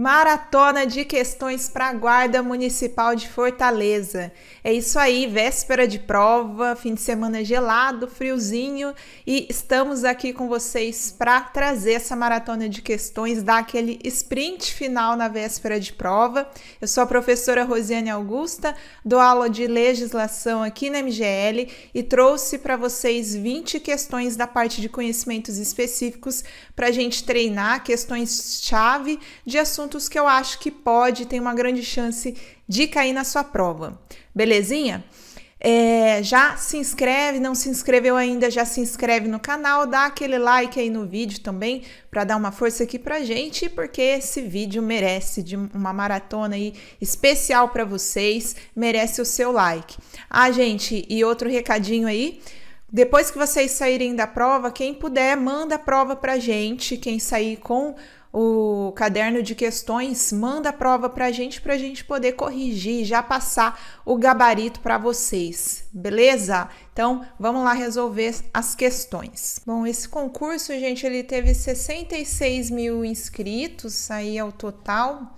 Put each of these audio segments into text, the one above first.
Maratona de questões para a Guarda Municipal de Fortaleza. É isso aí, véspera de prova, fim de semana gelado, friozinho, e estamos aqui com vocês para trazer essa maratona de questões, dar aquele sprint final na véspera de prova. Eu sou a professora Rosiane Augusta, dou aula de legislação aqui na MGL e trouxe para vocês 20 questões da parte de conhecimentos específicos para a gente treinar questões-chave de assuntos que eu acho que tem uma grande chance de cair na sua prova. Belezinha? Já se inscreve, não se inscreveu ainda, já se inscreve no canal, dá aquele like aí no vídeo também, para dar uma força aqui pra gente, porque esse vídeo merece de uma maratona aí especial para vocês, merece o seu like. Gente, e outro recadinho aí, depois que vocês saírem da prova, quem puder, manda a prova pra gente, quem sair com o caderno de questões, manda a prova pra gente poder corrigir, já passar o gabarito para vocês, beleza? Então, vamos lá resolver as questões. Bom, esse concurso, gente, ele teve 66 mil inscritos, aí é o total.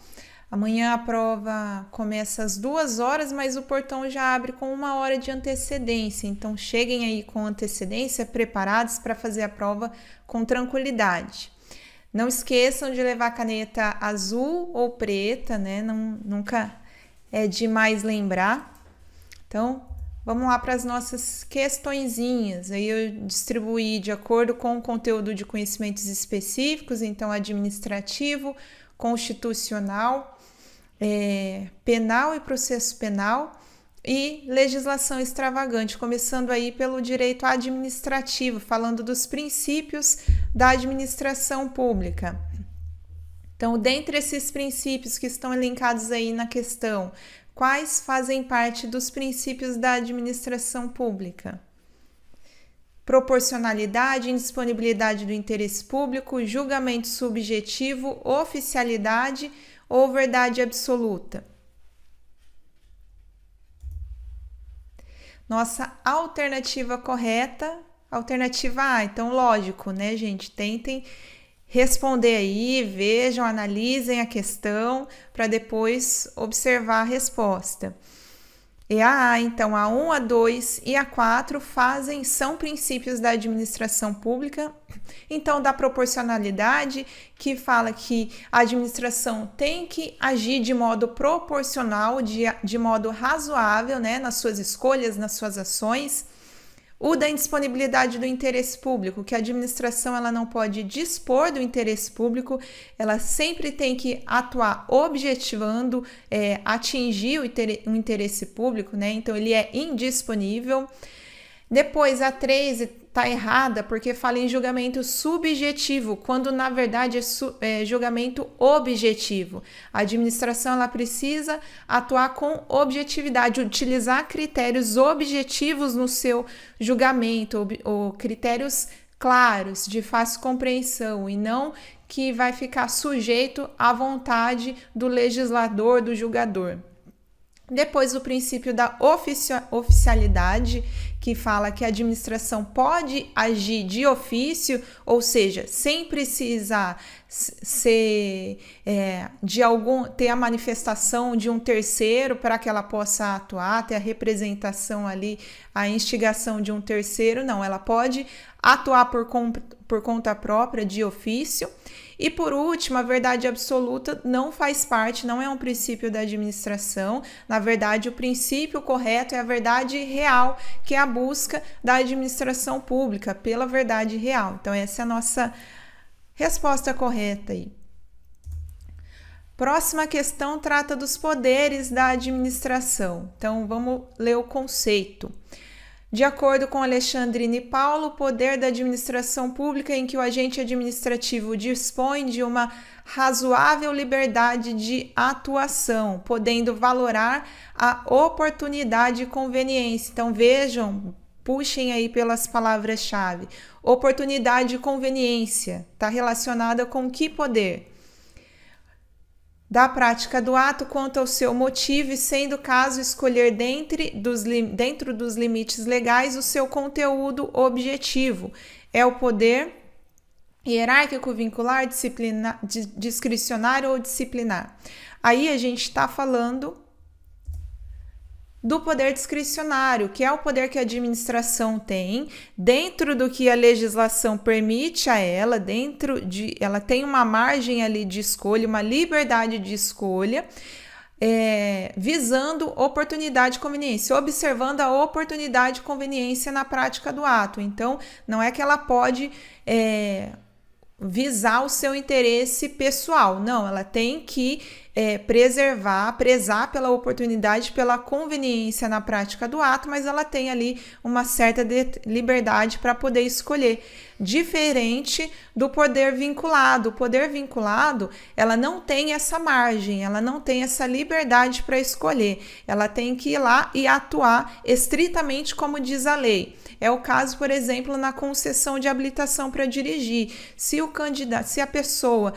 Amanhã a prova começa às 2 horas, mas o portão já abre com 1 hora de antecedência. Então, cheguem aí com antecedência, preparados para fazer a prova com tranquilidade. Não esqueçam de levar caneta azul ou preta, né? Nunca é demais lembrar. Então, vamos lá para as nossas questõezinhas. Aí eu distribuí de acordo com o conteúdo de conhecimentos específicos, então administrativo, constitucional, penal e processo penal e legislação extravagante, começando aí pelo direito administrativo, falando dos princípios da administração pública. Então, dentre esses princípios que estão elencados aí na questão, quais fazem parte dos princípios da administração pública? Proporcionalidade, indisponibilidade do interesse público, julgamento subjetivo, oficialidade ou verdade absoluta. Nossa alternativa correta, alternativa A. Então, lógico, né, gente? Tentem responder aí, vejam, analisem a questão para depois observar a resposta. E a A, então, a 1, a 2 e a 4 são princípios da administração pública. Então, da proporcionalidade, que fala que a administração tem que agir de modo proporcional, de modo razoável, né, nas suas escolhas, nas suas ações. O da indisponibilidade do interesse público, que a administração ela não pode dispor do interesse público, ela sempre tem que atuar objetivando, atingir o interesse público, né? Então, ele é indisponível. Depois, a 3 está errada porque fala em julgamento subjetivo, quando na verdade é julgamento objetivo. A administração ela precisa atuar com objetividade, utilizar critérios objetivos no seu julgamento, ou critérios claros, de fácil compreensão, e não que vai ficar sujeito à vontade do legislador, do julgador. Depois, o princípio da oficialidade, que fala que a administração pode agir de ofício, ou seja, sem precisar ter a manifestação de um terceiro para que ela possa atuar, ter a representação ali, a instigação de um terceiro. Não, ela pode atuar por conta própria, de ofício. E por último, a verdade absoluta não faz parte, não é um princípio da administração. Na verdade, o princípio correto é a verdade real, que é a busca da administração pública pela verdade real. Então, essa é a nossa resposta correta aí. Próxima questão trata dos poderes da administração. Então, vamos ler o conceito. De acordo com Alexandrine Paulo, o poder da administração pública em que o agente administrativo dispõe de uma razoável liberdade de atuação, podendo valorar a oportunidade e conveniência. Então, vejam, puxem aí pelas palavras-chave. Oportunidade e conveniência está relacionada com que poder? Da prática do ato quanto ao seu motivo e, sendo o caso, escolher dentro dos limites legais o seu conteúdo objetivo. É o poder hierárquico, vincular, discricionário ou disciplinar. Aí a gente está falando do poder discricionário, que é o poder que a administração tem, dentro do que a legislação permite a ela, ela tem uma margem ali de escolha, uma liberdade de escolha, visando oportunidade e conveniência, observando a oportunidade e conveniência na prática do ato. Então, não é que ela pode visar o seu interesse pessoal, não, ela tem que prezar pela oportunidade, pela conveniência na prática do ato, mas ela tem ali uma certa liberdade para poder escolher, diferente do poder vinculado. O poder vinculado, ela não tem essa margem, ela não tem essa liberdade para escolher, ela tem que ir lá e atuar estritamente como diz a lei. É o caso, por exemplo, na concessão de habilitação para dirigir. Se a pessoa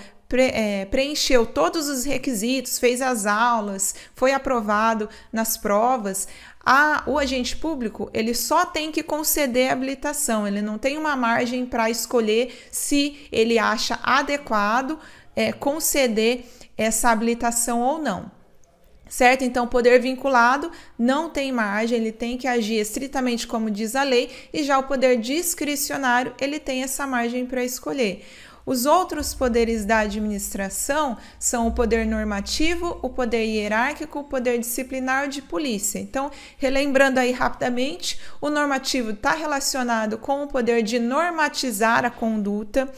preencheu todos os requisitos, fez as aulas, foi aprovado nas provas, o agente público ele só tem que conceder a habilitação, ele não tem uma margem para escolher se ele acha adequado conceder essa habilitação ou não. Certo? Então, o poder vinculado não tem margem, ele tem que agir estritamente como diz a lei, e já o poder discricionário, ele tem essa margem para escolher. Os outros poderes da administração são o poder normativo, o poder hierárquico, o poder disciplinar de polícia. Então, relembrando aí rapidamente, o normativo está relacionado com o poder de normatizar a conduta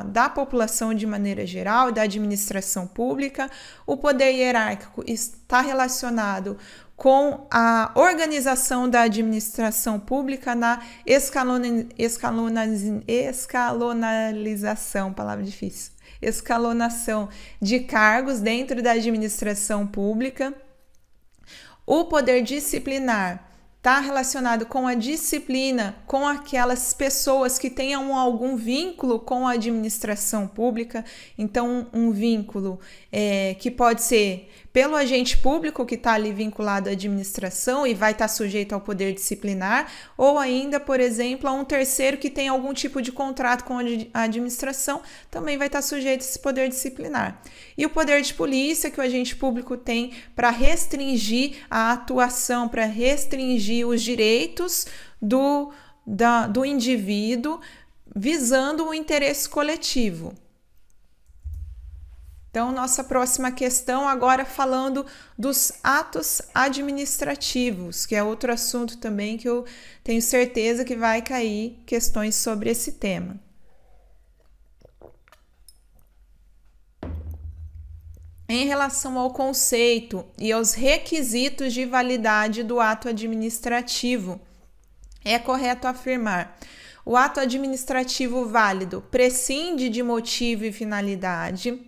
da população de maneira geral, da administração pública. O poder hierárquico está relacionado com a organização da administração pública na escalonalização, palavra difícil, escalonação de cargos dentro da administração pública. O poder disciplinar está relacionado com a disciplina, com aquelas pessoas que tenham algum vínculo com a administração pública. Então, um vínculo que pode ser pelo agente público que está ali vinculado à administração e vai estar sujeito ao poder disciplinar, ou ainda, por exemplo, a um terceiro que tem algum tipo de contrato com a administração, também vai estar sujeito a esse poder disciplinar. E o poder de polícia que o agente público tem para restringir a atuação, para restringir os direitos do indivíduo, visando o interesse coletivo. Então, nossa próxima questão agora falando dos atos administrativos, que é outro assunto também que eu tenho certeza que vai cair questões sobre esse tema. Em relação ao conceito e aos requisitos de validade do ato administrativo, é correto afirmar: o ato administrativo válido prescinde de motivo e finalidade.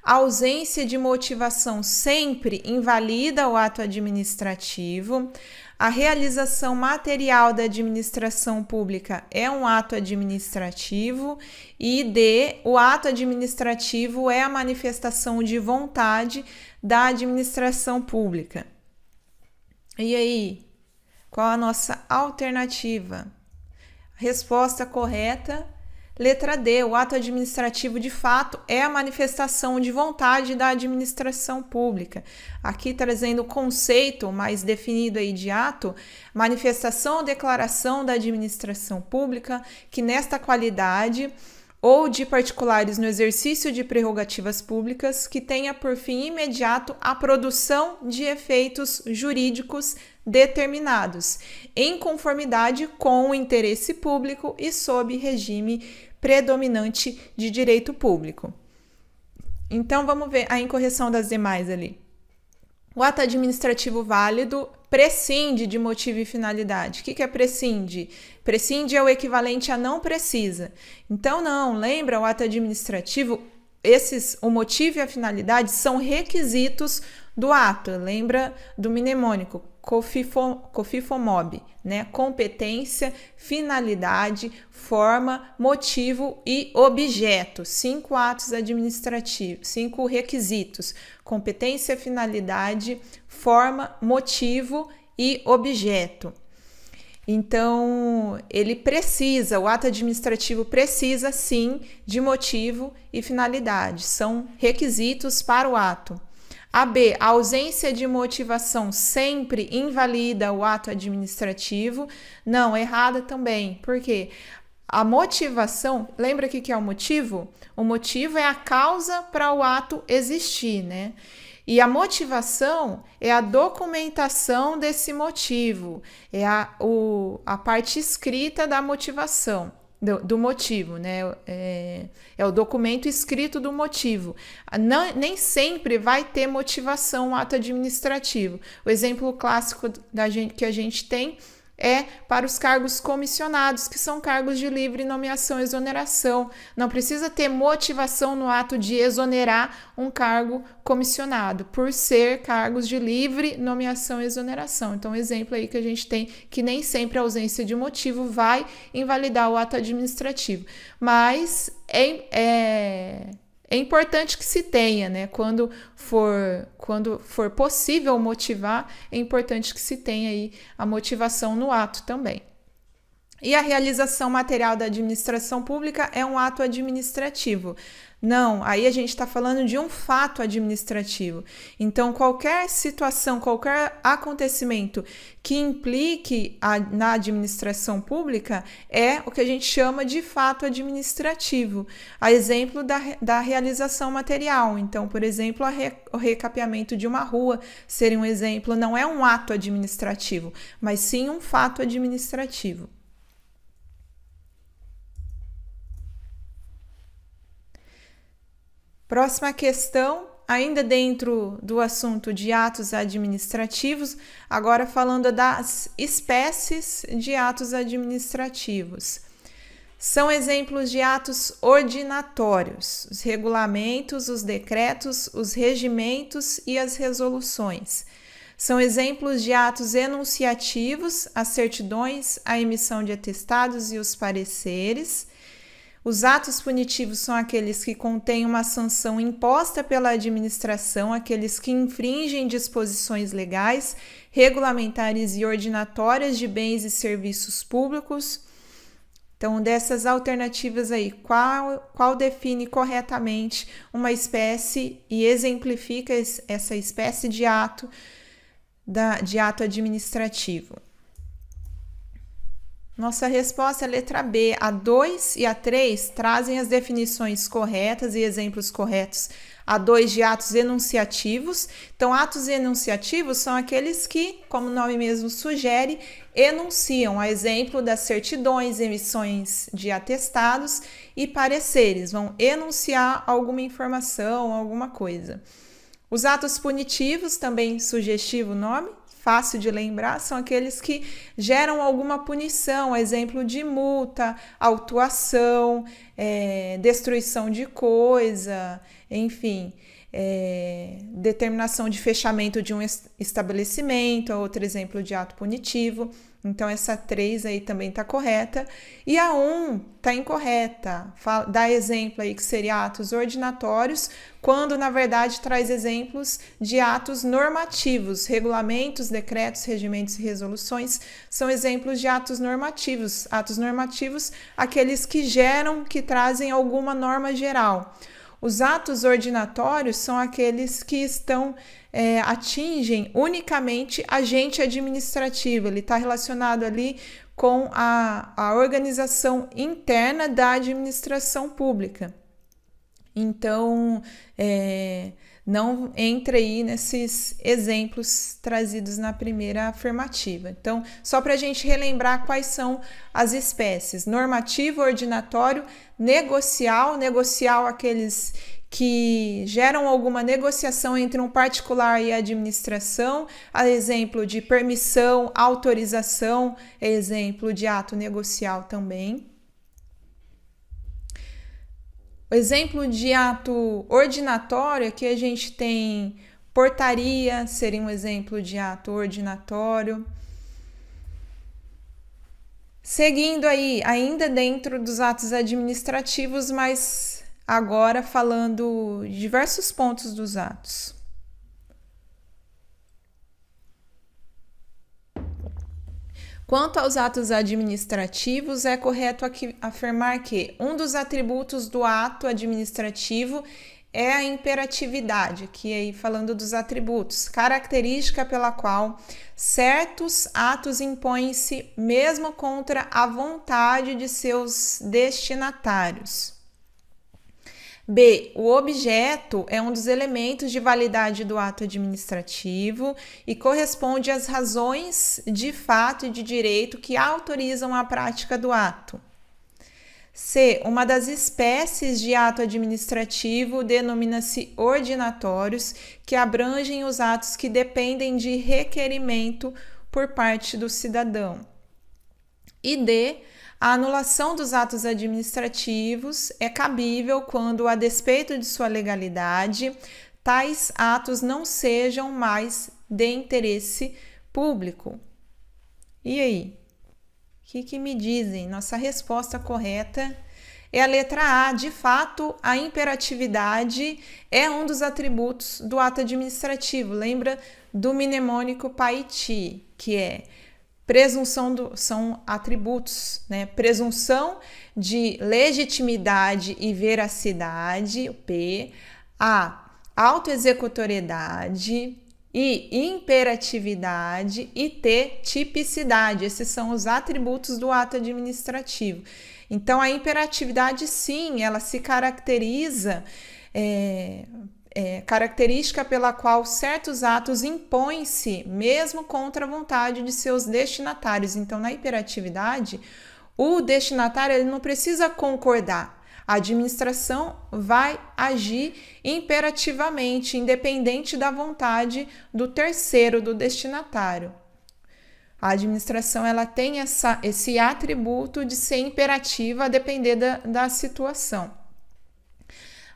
A ausência de motivação sempre invalida o ato administrativo. A realização material da administração pública é um ato administrativo. E D, o ato administrativo é a manifestação de vontade da administração pública. E aí, qual a nossa alternativa? Resposta correta: letra D, o ato administrativo de fato é a manifestação de vontade da administração pública. Aqui trazendo o conceito mais definido aí de ato, manifestação ou declaração da administração pública, que nesta qualidade ou de particulares no exercício de prerrogativas públicas, que tenha por fim imediato a produção de efeitos jurídicos determinados, em conformidade com o interesse público e sob regime predominante de direito público. Então, vamos ver a incorreção das demais ali. O ato administrativo válido prescinde de motivo e finalidade. O que é prescinde? Prescinde é o equivalente a não precisa. Então, não, lembra o ato administrativo, o motivo e a finalidade são requisitos do ato. Lembra do mnemônico, COFIFOMOB, né? Competência, finalidade, forma, motivo e objeto. 5 atos administrativos, 5 requisitos: competência, finalidade, forma, motivo e objeto. Então, o ato administrativo precisa sim de motivo e finalidade, são requisitos para o ato. A ausência de motivação sempre invalida o ato administrativo. Não, errada também. Por quê? A motivação, lembra o que é o motivo? O motivo é a causa para o ato existir, né? E a motivação é a documentação desse motivo, é a parte escrita da motivação, do motivo, né? É o documento escrito do motivo. Nem sempre vai ter motivação o ato administrativo. O exemplo clássico que a gente tem é para os cargos comissionados, que são cargos de livre nomeação e exoneração. Não precisa ter motivação no ato de exonerar um cargo comissionado, por ser cargos de livre nomeação e exoneração. Então, exemplo aí que a gente tem que nem sempre a ausência de motivo vai invalidar o ato administrativo. Mas é importante que se tenha, né? Quando for possível motivar, é importante que se tenha aí a motivação no ato também. E a realização material da administração pública é um ato administrativo. Não, aí a gente está falando de um fato administrativo. Então, qualquer situação, qualquer acontecimento que implique na administração pública é o que a gente chama de fato administrativo. A exemplo da realização material. Então, por exemplo, o recapeamento de uma rua seria um exemplo, não é um ato administrativo, mas sim um fato administrativo. Próxima questão, ainda dentro do assunto de atos administrativos, agora falando das espécies de atos administrativos. São exemplos de atos ordinatórios, os regulamentos, os decretos, os regimentos e as resoluções. São exemplos de atos enunciativos, as certidões, a emissão de atestados e os pareceres. Os atos punitivos são aqueles que contêm uma sanção imposta pela administração, aqueles que infringem disposições legais, regulamentares e ordinatórias de bens e serviços públicos. Então, dessas alternativas aí, qual define corretamente uma espécie e exemplifica essa espécie de ato administrativo? Nossa resposta é a letra B. A 2 e a 3 trazem as definições corretas e exemplos corretos. A 2 de atos enunciativos. Então, atos enunciativos são aqueles que, como o nome mesmo sugere, enunciam, a exemplo das certidões, emissões de atestados e pareceres. Vão enunciar alguma informação, alguma coisa. Os atos punitivos, também sugestivo o nome, fácil de lembrar, são aqueles que geram alguma punição, exemplo de multa, autuação, destruição de coisa, enfim, determinação de fechamento de um estabelecimento, outro exemplo de ato punitivo. Então, essa 3 aí também está correta. E a 1 está incorreta. Dá exemplo aí que seria atos ordinatórios, quando, na verdade, traz exemplos de atos normativos. Regulamentos, decretos, regimentos e resoluções são exemplos de atos normativos. Atos normativos, aqueles que trazem alguma norma geral. Os atos ordinatórios são aqueles que atingem unicamente agente administrativo. Ele está relacionado ali com a organização interna da administração pública. Então, não entra aí nesses exemplos trazidos na primeira afirmativa. Então, só para a gente relembrar quais são as espécies: normativo, ordinatório, negocial, aqueles que geram alguma negociação entre um particular e a administração, a exemplo de permissão, autorização, exemplo de ato negocial também. O exemplo de ato ordinatório, aqui a gente tem portaria, seria um exemplo de ato ordinatório. Seguindo aí, ainda dentro dos atos administrativos, mas agora falando de diversos pontos dos atos. Quanto aos atos administrativos, é correto afirmar que um dos atributos do ato administrativo é a imperatividade, aqui aí falando dos atributos, característica pela qual certos atos impõem-se mesmo contra a vontade de seus destinatários. B. O objeto é um dos elementos de validade do ato administrativo e corresponde às razões de fato e de direito que autorizam a prática do ato. C. Uma das espécies de ato administrativo denomina-se ordinatórios, que abrangem os atos que dependem de requerimento por parte do cidadão. E D. A anulação dos atos administrativos é cabível quando, a despeito de sua legalidade, tais atos não sejam mais de interesse público. E aí? O que me dizem? Nossa resposta correta é a letra A. De fato, a imperatividade é um dos atributos do ato administrativo. Lembra do mnemônico Paiti, que é são atributos, né? Presunção de legitimidade e veracidade, o P, a autoexecutoriedade e imperatividade e T, tipicidade. Esses são os atributos do ato administrativo. Então, a imperatividade, sim, ela se caracteriza característica pela qual certos atos impõem-se mesmo contra a vontade de seus destinatários. Então, na imperatividade, o destinatário ele não precisa concordar. A administração vai agir imperativamente, independente da vontade do terceiro, do destinatário. A administração ela tem esse atributo de ser imperativa a depender da situação.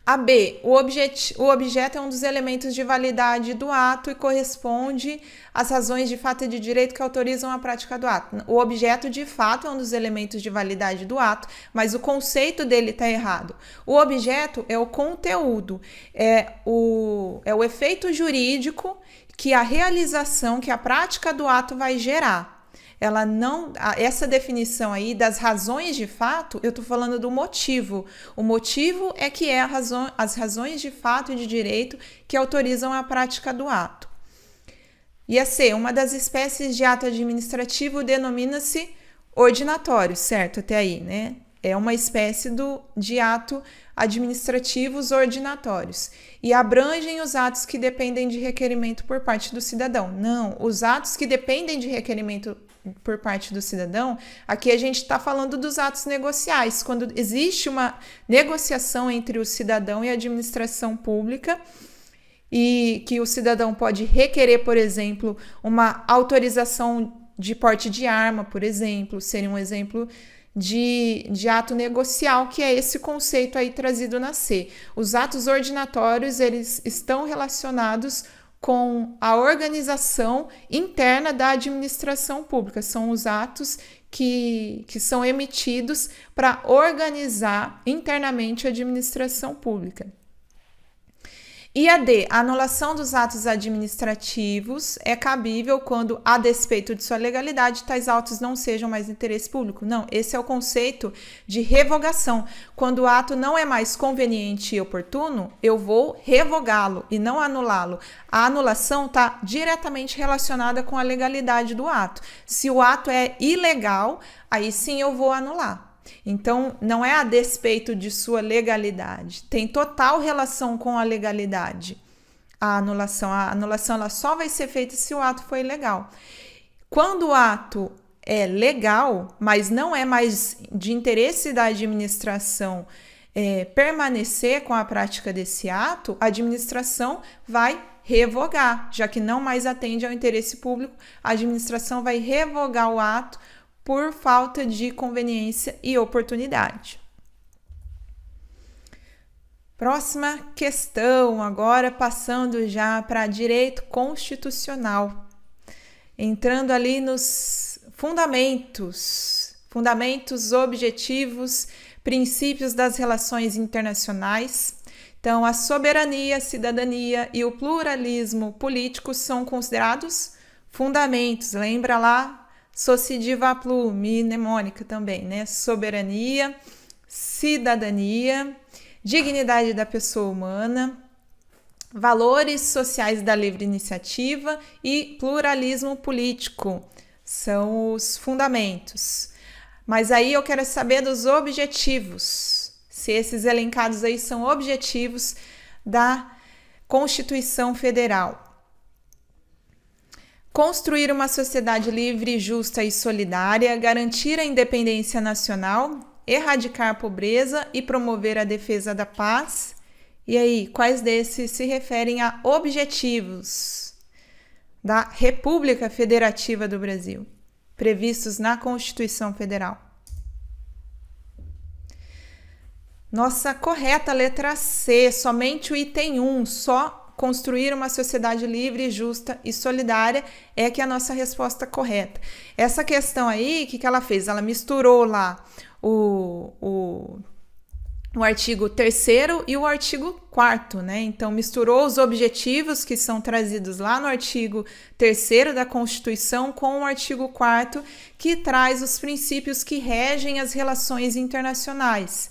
A B, o objeto é um dos elementos de validade do ato e corresponde às razões de fato e de direito que autorizam a prática do ato. O objeto, de fato, é um dos elementos de validade do ato, mas o conceito dele está errado. O objeto é o conteúdo, é o efeito jurídico que a realização, que a prática do ato vai gerar. Essa definição aí das razões de fato, eu estou falando do motivo. O motivo é que as razões de fato e de direito que autorizam a prática do ato. E a C, uma das espécies de ato administrativo denomina-se ordinatório, certo? Até aí, né? É uma espécie de ato administrativos ordinatórios e abrangem os atos que dependem de requerimento por parte do cidadão. Não, os atos que dependem de requerimento por parte do cidadão, aqui a gente está falando dos atos negociais, quando existe uma negociação entre o cidadão e a administração pública e que o cidadão pode requerer, por exemplo, uma autorização de porte de arma, por exemplo, seria um exemplo de ato negocial, que é esse conceito aí trazido na C. Os atos ordinatórios, eles estão relacionados com a organização interna da administração pública. São os atos que são emitidos para organizar internamente a administração pública. E a D, a anulação dos atos administrativos é cabível quando, a despeito de sua legalidade, tais autos não sejam mais de interesse público. Não, esse é o conceito de revogação. Quando o ato não é mais conveniente e oportuno, eu vou revogá-lo e não anulá-lo. A anulação está diretamente relacionada com a legalidade do ato. Se o ato é ilegal, aí sim eu vou anular. Então, não é a despeito de sua legalidade, tem total relação com a legalidade. A anulação ela só vai ser feita se o ato for ilegal. Quando o ato é legal, mas não é mais de interesse da administração permanecer com a prática desse ato, a administração vai revogar, já que não mais atende ao interesse público, a administração vai revogar o ato por falta de conveniência e oportunidade. Próxima questão, agora passando já para direito constitucional. Entrando ali nos fundamentos, objetivos, princípios das relações internacionais. Então, a soberania, a cidadania e o pluralismo político são considerados fundamentos. Lembra lá? Sociediva Plu, mnemônica também, né? Soberania, cidadania, dignidade da pessoa humana, valores sociais da livre iniciativa e pluralismo político. São os fundamentos. Mas aí eu quero saber dos objetivos. Se esses elencados aí são objetivos da Constituição Federal. Construir uma sociedade livre, justa e solidária, garantir a independência nacional, erradicar a pobreza e promover a defesa da paz. E aí, quais desses se referem a objetivos da República Federativa do Brasil, previstos na Constituição Federal? Nossa correta letra C, somente o item 1, só construir uma sociedade livre, justa e solidária é que é a nossa resposta correta. Essa questão aí, o que ela fez? Ela misturou lá o artigo 3º e o artigo 4º, né? Então, misturou os objetivos que são trazidos lá no artigo 3º da Constituição com o artigo 4º, que traz os princípios que regem as relações internacionais.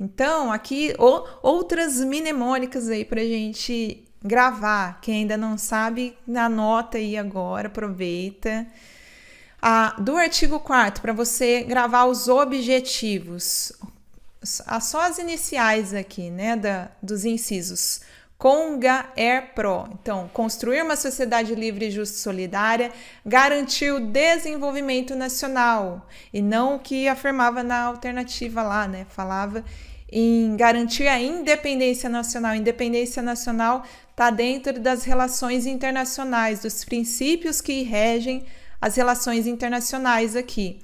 Então, aqui, outras mnemônicas aí pra gente gravar. Quem ainda não sabe, anota aí agora, aproveita. Do artigo 4º, para você gravar os objetivos, só as iniciais aqui, né, dos incisos. CONGA-ER-PRO. Então, construir uma sociedade livre, justa e solidária, garantir o desenvolvimento nacional, e não o que afirmava na alternativa lá, né, falava em garantir a independência nacional. Independência nacional está dentro das relações internacionais, dos princípios que regem as relações internacionais aqui.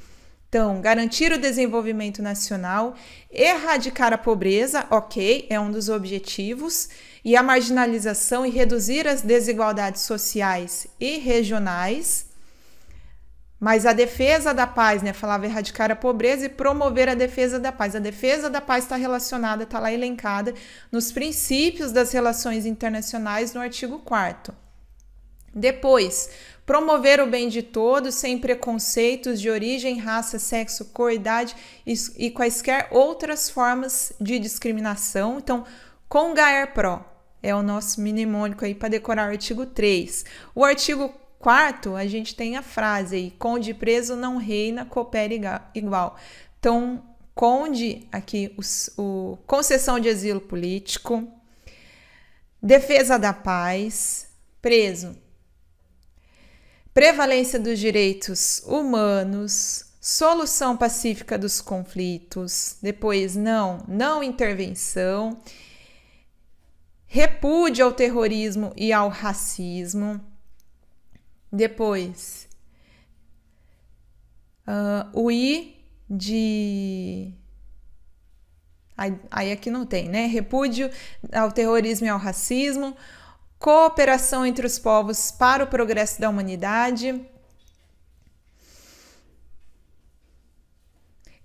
Então, garantir o desenvolvimento nacional, erradicar a pobreza, ok, é um dos objetivos, e a marginalização e reduzir as desigualdades sociais e regionais. Mas a defesa da paz, né, falava erradicar a pobreza e promover a defesa da paz. A defesa da paz está relacionada, está lá elencada nos princípios das relações internacionais no artigo 4º. Depois, promover o bem de todos sem preconceitos de origem, raça, sexo, cor, idade e quaisquer outras formas de discriminação. Então, CONGA-ER-PRO é o nosso mnemônico aí para decorar o artigo 3. O artigo 4º, a gente tem a frase aí, conde preso não reina, coopera igual. Então, conde, aqui, concessão de asilo político, defesa da paz, preso, prevalência dos direitos humanos, solução pacífica dos conflitos, depois não intervenção, repúdio ao terrorismo e ao racismo, depois o I de... Aí aqui não tem, né? Repúdio ao terrorismo e ao racismo, cooperação entre os povos para o progresso da humanidade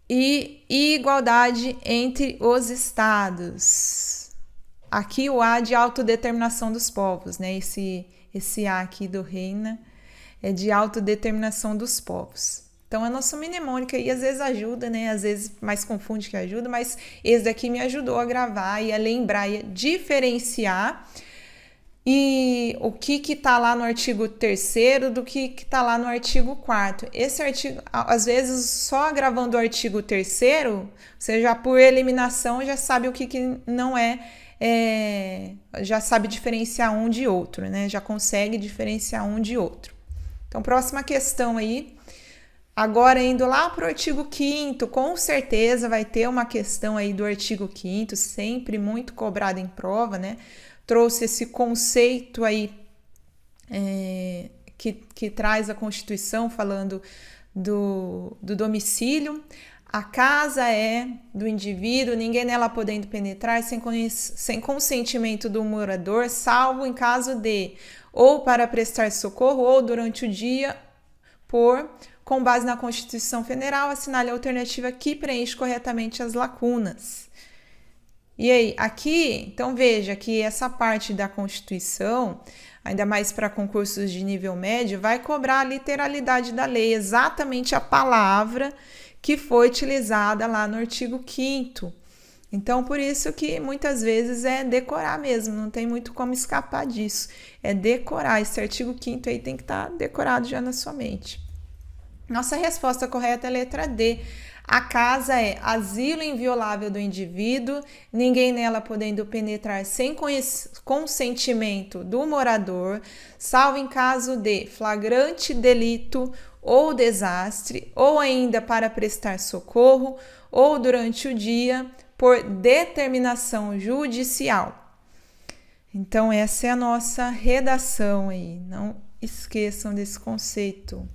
e igualdade entre os estados. Aqui o A de autodeterminação dos povos, né? Esse A aqui do reina é de autodeterminação dos povos. Então, a nossa mnemônica aí às vezes ajuda, né? Às vezes mais confunde que ajuda, mas esse daqui me ajudou a gravar e a lembrar e a diferenciar e o que está lá no artigo 3º do que está lá no artigo 4º. Esse artigo, às vezes, só gravando o artigo 3º, você já por eliminação já sabe o que não já sabe diferenciar um de outro, né? Já consegue diferenciar um de outro. Então, próxima questão aí. Agora, indo lá para o artigo 5º, com certeza vai ter uma questão aí do artigo 5º, sempre muito cobrada em prova, né? Trouxe esse conceito aí que traz a Constituição, falando do domicílio. A casa é do indivíduo, ninguém nela podendo penetrar sem consentimento do morador, salvo em caso de ou para prestar socorro ou durante o dia, com base na Constituição Federal, assinale a alternativa que preenche corretamente as lacunas. E aí, aqui, então veja que essa parte da Constituição, ainda mais para concursos de nível médio, vai cobrar a literalidade da lei, exatamente a palavra que foi utilizada lá no artigo 5º. Então, por isso que muitas vezes é decorar mesmo, não tem muito como escapar disso. É decorar, esse artigo 5º aí tem que estar decorado já na sua mente. Nossa resposta correta é a letra D. A casa é asilo inviolável do indivíduo, ninguém nela podendo penetrar sem consentimento do morador, salvo em caso de flagrante delito ou desastre, ou ainda para prestar socorro, ou durante o dia, por determinação judicial. Então, essa é a nossa redação aí, não esqueçam desse conceito.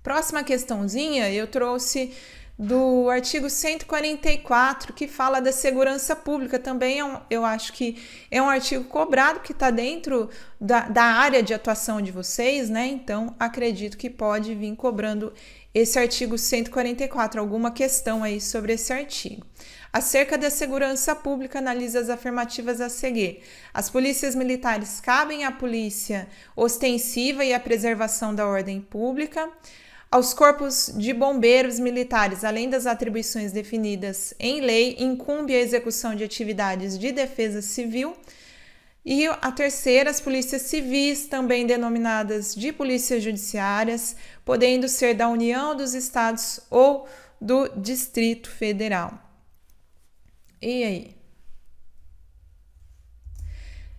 Próxima questãozinha, eu trouxe do artigo 144, que fala da segurança pública. Também eu acho que é um artigo cobrado, que está dentro da área de atuação de vocês, né? Então, acredito que pode vir cobrando esse artigo 144, alguma questão aí sobre esse artigo. Acerca da segurança pública, analisa as afirmativas a seguir. As polícias militares cabem à polícia ostensiva e à preservação da ordem pública. Aos corpos de bombeiros militares, além das atribuições definidas em lei, incumbe a execução de atividades de defesa civil. E a terceira, as polícias civis, também denominadas de polícias judiciárias, podendo ser da União, dos Estados ou do Distrito Federal. E aí?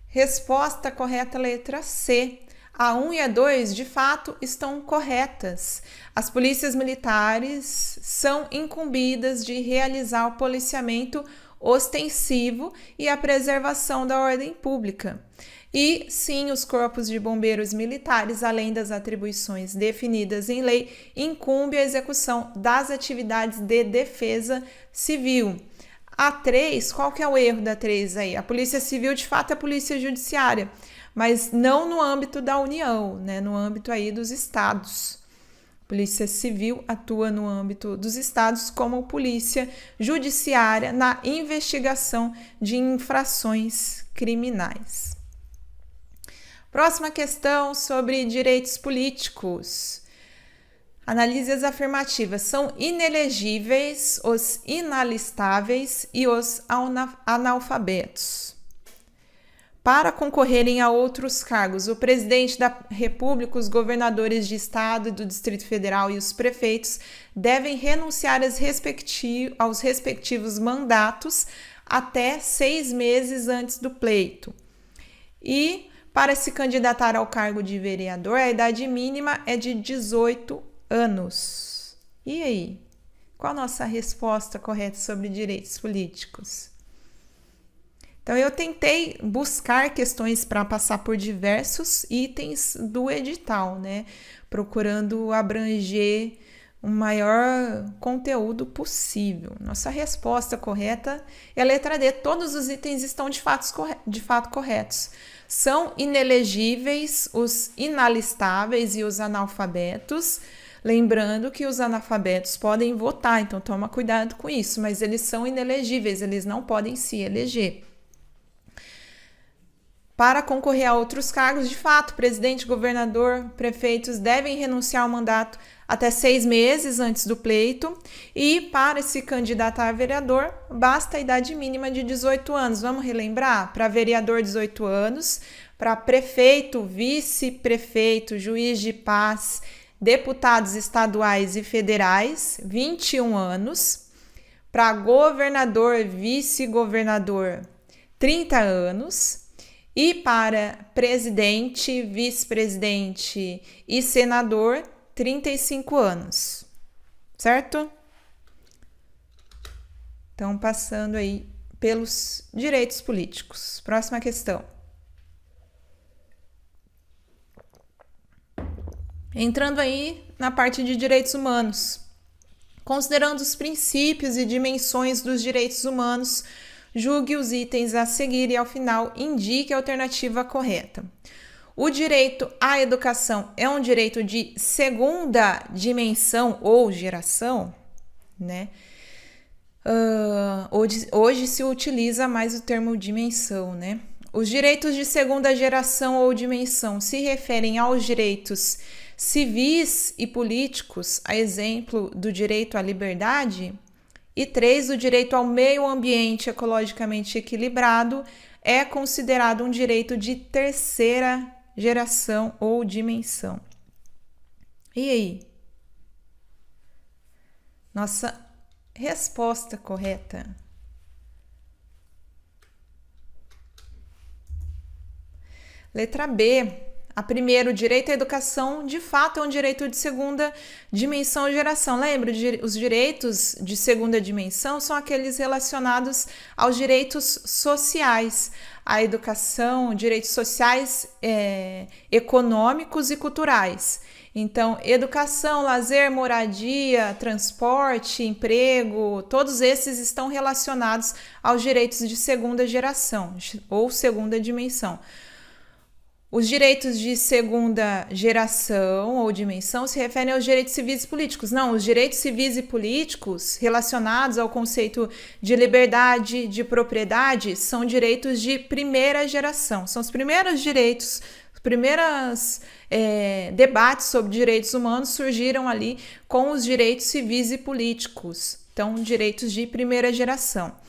Resposta correta, letra C. A 1 e a 2, de fato, estão corretas. As polícias militares são incumbidas de realizar o policiamento ostensivo e a preservação da ordem pública. E, sim, os corpos de bombeiros militares, além das atribuições definidas em lei, incumbe a execução das atividades de defesa civil. A 3, qual que é o erro da 3 aí? A Polícia Civil, de fato, é a Polícia Judiciária, mas não no âmbito da União, né? No âmbito aí dos estados. A Polícia Civil atua no âmbito dos estados como polícia judiciária na investigação de infrações criminais. Próxima questão sobre direitos políticos. Analise as afirmativas. São inelegíveis os inalistáveis e os analfabetos. Para concorrerem a outros cargos, o presidente da República, os governadores de estado e do Distrito Federal e os prefeitos devem renunciar aos respectivos mandatos até 6 meses antes do pleito. E para se candidatar ao cargo de vereador, a idade mínima é de 18 anos. E aí? Qual a nossa resposta correta sobre direitos políticos? Então, eu tentei buscar questões para passar por diversos itens do edital, né? Procurando abranger o maior conteúdo possível. Nossa resposta correta é a letra D. Todos os itens estão de fato corretos. São inelegíveis os inalistáveis e os analfabetos. Lembrando que os analfabetos podem votar, então toma cuidado com isso, mas eles são inelegíveis, eles não podem se eleger. Para concorrer a outros cargos, de fato, presidente, governador, prefeitos devem renunciar ao mandato até 6 meses antes do pleito. E para se candidatar a vereador, basta a idade mínima de 18 anos. Vamos relembrar? Para vereador, 18 anos. Para prefeito, vice-prefeito, juiz de paz, deputados estaduais e federais, 21 anos. Para governador, vice-governador, 30 anos. E para presidente, vice-presidente e senador, 35 anos, certo? Então, passando aí pelos direitos políticos. Próxima questão. Entrando aí na parte de direitos humanos. Considerando os princípios e dimensões dos direitos humanos, julgue os itens a seguir e, ao final, indique a alternativa correta. O direito à educação é um direito de segunda dimensão ou geração, né? Hoje se utiliza mais o termo dimensão, né? Os direitos de segunda geração ou dimensão se referem aos direitos civis e políticos, a exemplo do direito à liberdade. E 3, o direito ao meio ambiente ecologicamente equilibrado é considerado um direito de terceira geração ou dimensão. E aí? Nossa resposta correta. Letra B. A primeira, o direito à educação, de fato, é um direito de segunda dimensão ou geração. Lembra, os direitos de segunda dimensão são aqueles relacionados aos direitos sociais. A educação, direitos sociais, econômicos e culturais. Então, educação, lazer, moradia, transporte, emprego, todos esses estão relacionados aos direitos de segunda geração ou segunda dimensão. Os direitos de segunda geração ou dimensão se referem aos direitos civis e políticos. Não, os direitos civis e políticos relacionados ao conceito de liberdade, de propriedade, são direitos de primeira geração. São os primeiros direitos, os primeiros debates sobre direitos humanos surgiram ali com os direitos civis e políticos. Então, direitos de primeira geração.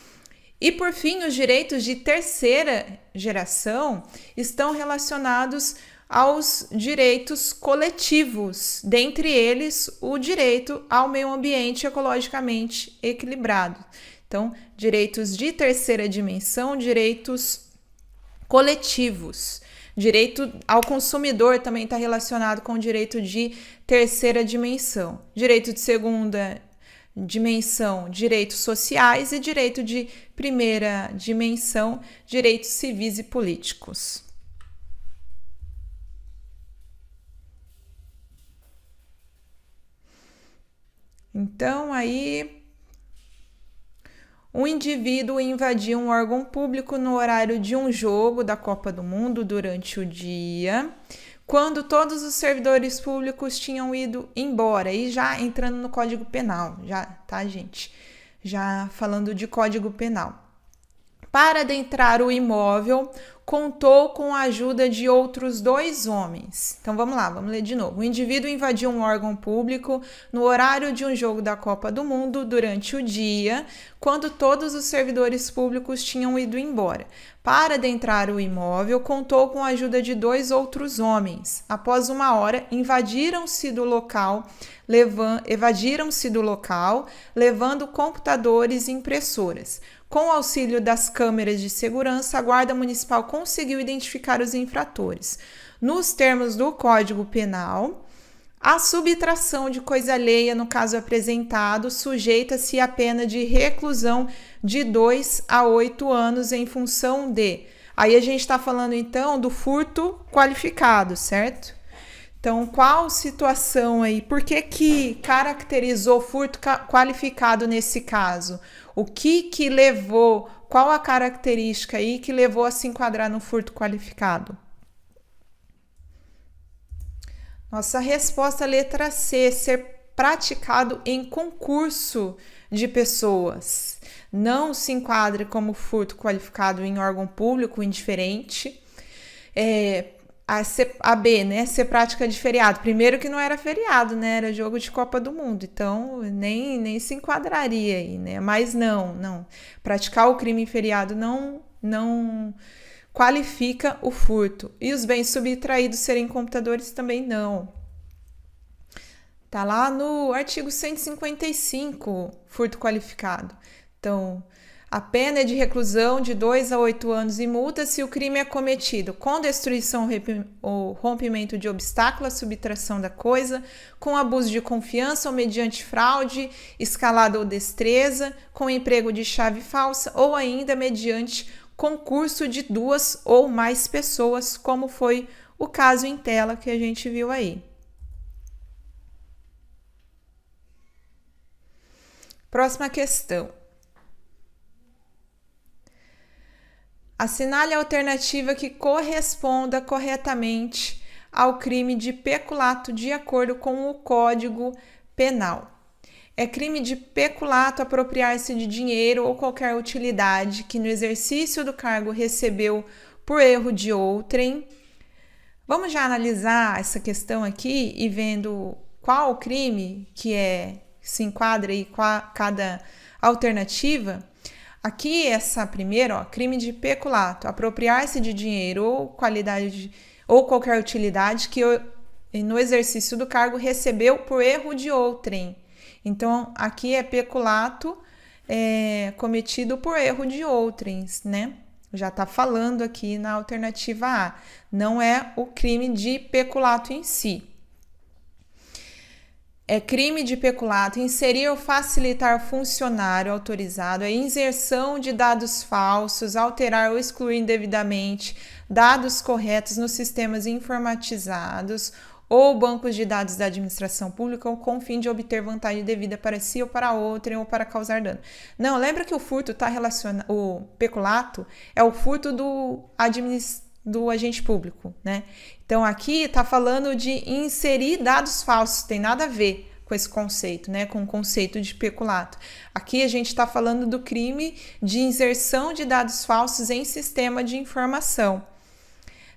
E, por fim, os direitos de terceira geração estão relacionados aos direitos coletivos, dentre eles o direito ao meio ambiente ecologicamente equilibrado. Então, direitos de terceira dimensão, direitos coletivos. Direito ao consumidor também está relacionado com o direito de terceira dimensão. Direito de segunda dimensão, direitos sociais, e direito de primeira dimensão, direitos civis e políticos. Então, aí, um indivíduo invadiu um órgão público no horário de um jogo da Copa do Mundo durante o dia, quando todos os servidores públicos tinham ido embora. E já entrando no Código Penal, já, tá, gente? Já falando de Código Penal. Para adentrar o imóvel, contou com a ajuda de outros 2 homens. Então vamos lá, vamos ler de novo. O indivíduo invadiu um órgão público no horário de um jogo da Copa do Mundo durante o dia, quando todos os servidores públicos tinham ido embora. Para adentrar o imóvel, contou com a ajuda de 2 outros homens. Após 1 hora, evadiram-se do local, levando computadores e impressoras. Com o auxílio das câmeras de segurança, a Guarda Municipal conseguiu identificar os infratores. Nos termos do Código Penal, a subtração de coisa alheia, no caso apresentado, sujeita-se à pena de reclusão de 2 a 8 anos em função de... Aí a gente está falando, então, do furto qualificado, certo? Então, qual situação aí? Por que caracterizou furto qualificado nesse caso? O que levou, qual a característica aí que levou a se enquadrar no furto qualificado? Nossa resposta, letra C, ser praticado em concurso de pessoas. Não se enquadra como furto qualificado em órgão público indiferente. A B, né, ser prática de feriado. Primeiro que não era feriado, né, era jogo de Copa do Mundo, então nem se enquadraria aí, né, mas não. Praticar o crime em feriado não qualifica o furto. E os bens subtraídos serem computadores também não. Tá lá no artigo 155, furto qualificado. Então, a pena é de reclusão de 2 a 8 anos e multa se o crime é cometido com destruição ou rompimento de obstáculo à subtração da coisa, com abuso de confiança ou mediante fraude, escalada ou destreza, com emprego de chave falsa ou ainda mediante concurso de 2 ou mais pessoas, como foi o caso em tela que a gente viu aí. Próxima questão. Assinale a alternativa que corresponda corretamente ao crime de peculato de acordo com o Código Penal. É crime de peculato apropriar-se de dinheiro ou qualquer utilidade que no exercício do cargo recebeu por erro de outrem. Vamos já analisar essa questão aqui e vendo qual o crime que se enquadra aí com cada alternativa. Aqui essa primeira, crime de peculato, apropriar-se de dinheiro ou qualquer utilidade que no exercício do cargo recebeu por erro de outrem. Então, aqui é peculato cometido por erro de outrens, né? Já está falando aqui na alternativa A. Não é o crime de peculato em si. É crime de peculato inserir ou facilitar funcionário autorizado a inserção de dados falsos, alterar ou excluir indevidamente dados corretos nos sistemas informatizados ou bancos de dados da administração pública ou com o fim de obter vantagem devida para si ou para outrem ou para causar dano. Não, lembra que o furto está relacionado, o peculato é o furto do agente público, né? Então aqui está falando de inserir dados falsos, tem nada a ver com esse conceito, né? Com o conceito de peculato. Aqui a gente está falando do crime de inserção de dados falsos em sistema de informação.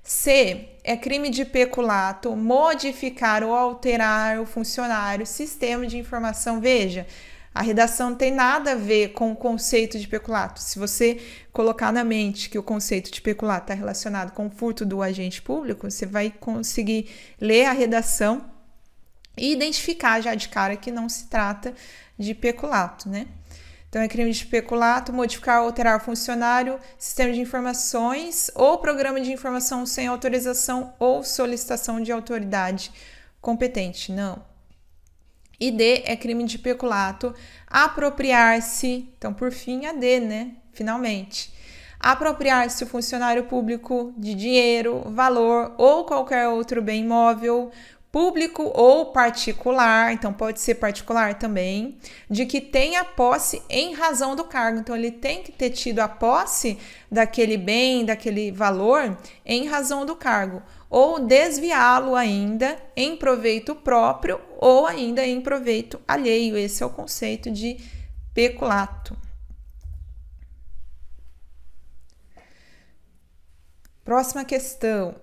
C. É crime de peculato modificar ou alterar o funcionário, sistema de informação. Veja, a redação não tem nada a ver com o conceito de peculato. Se você colocar na mente que o conceito de peculato está relacionado com o furto do agente público, você vai conseguir ler a redação e identificar já de cara que não se trata de peculato, né? Então, é crime de peculato, modificar ou alterar o funcionário, sistema de informações ou programa de informação sem autorização ou solicitação de autoridade competente. Não. E D é crime de peculato, apropriar-se, então, por fim, a D, né? Finalmente. Apropriar-se o funcionário público de dinheiro, valor ou qualquer outro bem imóvel, público ou particular, então pode ser particular também, de que tenha posse em razão do cargo. Então, ele tem que ter tido a posse daquele bem, daquele valor, em razão do cargo, ou desviá-lo ainda em proveito próprio ou ainda em proveito alheio. Esse é o conceito de peculato. Próxima questão.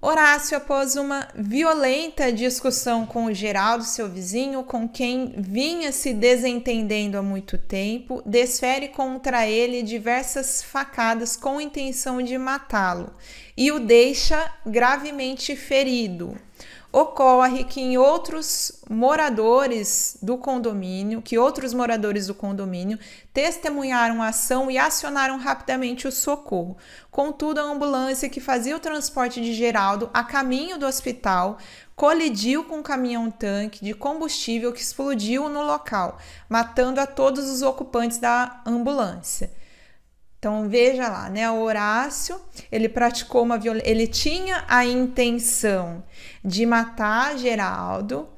Horácio, após uma violenta discussão com o Geraldo, seu vizinho, com quem vinha se desentendendo há muito tempo, desfere contra ele diversas facadas com intenção de matá-lo e o deixa gravemente ferido. Ocorre que outros moradores do condomínio testemunharam a ação e acionaram rapidamente o socorro. Contudo, a ambulância que fazia o transporte de Geraldo a caminho do hospital colidiu com um caminhão-tanque de combustível que explodiu no local, matando a todos os ocupantes da ambulância. Então, veja lá, né? O Horácio, ele praticou uma violência, ele tinha a intenção de matar Geraldo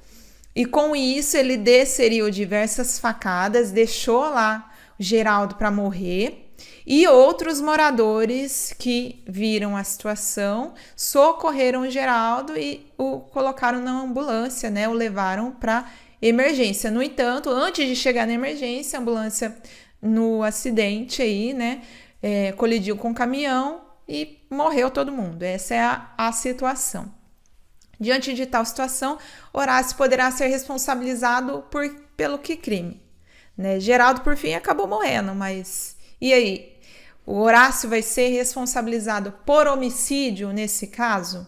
e com isso ele desferiu diversas facadas, deixou lá o Geraldo para morrer e outros moradores que viram a situação socorreram o Geraldo e o colocaram na ambulância, né? O levaram para emergência. No entanto, antes de chegar na emergência, a ambulância no acidente aí, né, colidiu com o caminhão e morreu todo mundo. Essa é a situação. Diante de tal situação, Horácio poderá ser responsabilizado pelo que crime? Né? Geraldo, por fim, acabou morrendo, mas e aí? O Horácio vai ser responsabilizado por homicídio nesse caso?